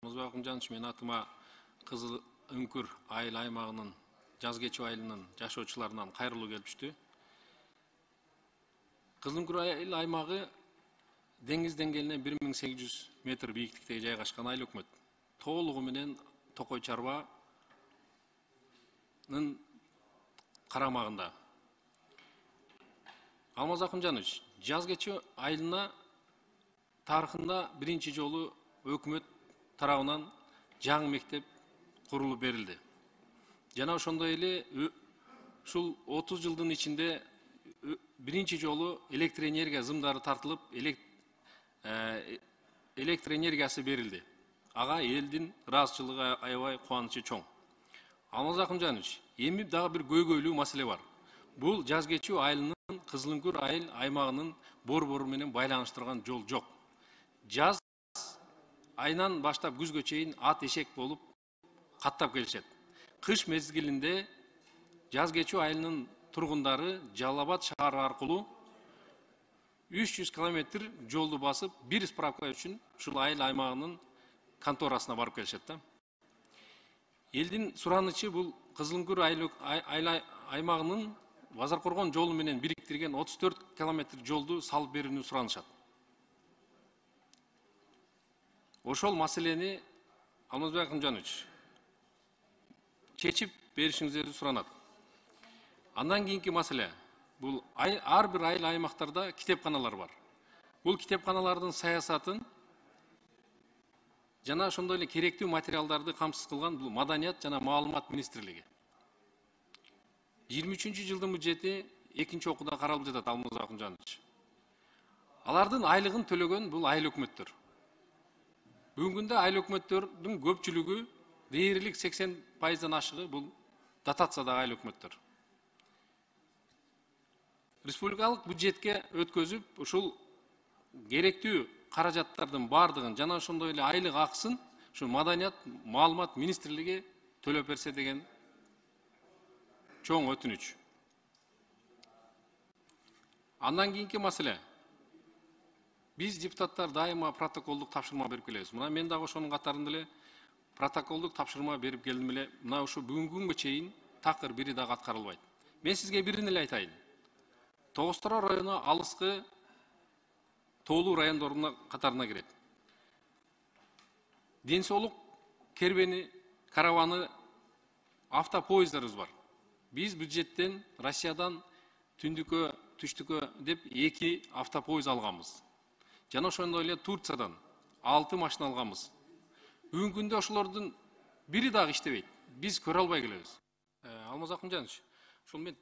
Музбек Акымжанович, мен атыма Кызыл Үңкүр айыл аймагынын жаз кечүү айылынын жашоочуларынан кайрылуу келипчү. Кызыл Үңкүр айыл аймагы деңиз деңгээлинен 1800 метр бийиктикте жайгашкан айыл өкмөт. Толугу менен Токой чарбанын карамагында. Алмаз Акымжанович, жаз кечүү айылына тарыхында биринчи жолу өкмөт тарабынан жаңы мектеп курулуп берилди. Жана ошондой эле ушул 30 жылдын ичинде биринчи жолу электр энергия зымдары тартылып, электр энергиясы берилди. Ага элдин ыраазычылыгы аябай кубанычы чоң. Алмаз Акымжанович, эми дагы бир көйгөйлүү маселе бар. Бул жаз кечүү айылынын Кызыл Үңкүр айыл аймагынын борбору менен байланыштырган жол жок. Жаз айынан баштап күзгө чейин ат эшек болуп каттап келишет. Кыш мезгилинде жаз кечүү айылынын тургундары Жалал Абад шаары аркылуу 300 километр жолду басып, бир справка үчүн ушул айыл аймагынын конторасына барып келишет да. Элдин суранычы бул Кызыл Үңкүр айыл аймагынын Базаркоргон жолу менен бириктирген 34 километр жолду салып берүүнү суранышат. Ошол маселени Алмазбек Акымжанович чечип беришиңиздерди суранат. Андан кийинки маселе, бул ар бир айыл аймактарда китепканалар бар. Бул китепканалардын саясатын жана ошондой эле керектүү материалдарды камсыз кылган бул Маданият жана Маалымат министрлиги. 23-жылдын бюджети экинчи окууда каралып жатат, Алмаз Акымжанович. Алардын айлыгын төлөгөн бул айыл өкмөттөр. Бүгүнкү күндө айыл өкмөттөрдүн көпчүлүгү, дээрлик 80%дан ашыгы бул дотациядагы айыл өкмөттөр. Республикалык бюджетке өткөзүп, ушул керектүү каражаттардын бардыгын жана ошондой эле айлык акысын ушу Маданият, Маалымат министрлиги төлөп берсе деген чоң өтүнүч. Андан кийинки маселе. Биз депутаттар дайыма протоколдук тапшырма берип келебиз. Мына мен дагы ошонун катарында эле протоколдук тапшырма берип келдим эле. Мына ушу бүгүнкү күнгө чейин такыр бири дагы аткарылбайт. Мен сизге бирин эле айтайын. Тогуз-Тороо району алыскы тоолуу райондорунун катарына кирет. Ден соолук кербени, караваны, автопоезддарыбыз бар. Биз бюджеттен Россиядан түндүккө, түштүккө деп 2 автопоезд алганбыз. Жана ошондой эле Турциядан 6 машина алганбыз. Бүгүнкү күндө ошолордун бири дагы иштебейт. Биз көрө албай келебиз. Алмаз Акымжанович, ушул мен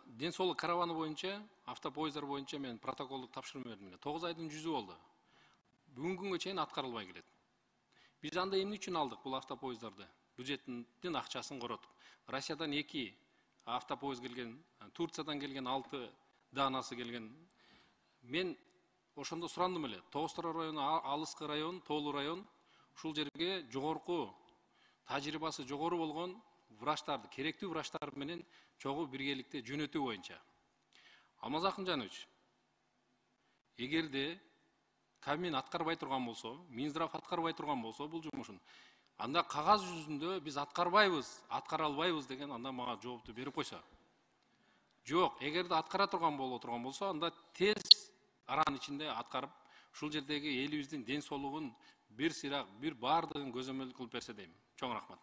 ден соолук караваны боюнча, автопоезддар боюнча мен протоколдук тапшырма бердим. 9 айдын жүзү болду. Бүгүнкү күнгө чейин аткарылбай келет. Биз анда эмне үчүн алдык бул автопоезддарды? Бюджеттин акчасын коротуп. Россиядан 2 автопоезд келген, Турциядан келген 6 данасы келген. Мен ошондо сурандым эле. Тогуз-Тороо району алыскы район, тоолуу район, ушул жерге жогорку тажрыйбасы жогору болгон врачтарды, керектүү врачтар менен чогуу биргеликте жөнөтүү боюнча. Алмаз Акымжанович, эгерде Кабмин аткарбай турган болсо, Минздрав аткарбай турган болсо бул жумушун, анда кагаз жүзүндө биз аткарбайбыз, аткара албайбыз деген анда мага жоопту берип койсо. Жок, эгерде аткара турган болсо, анда тез аранын ичинде аткарып, ушул жердеги элибиздин ден соолугун бир сыйра, бир бардыгын көзөмөл кылып берсе дейм. Чоң рахмат.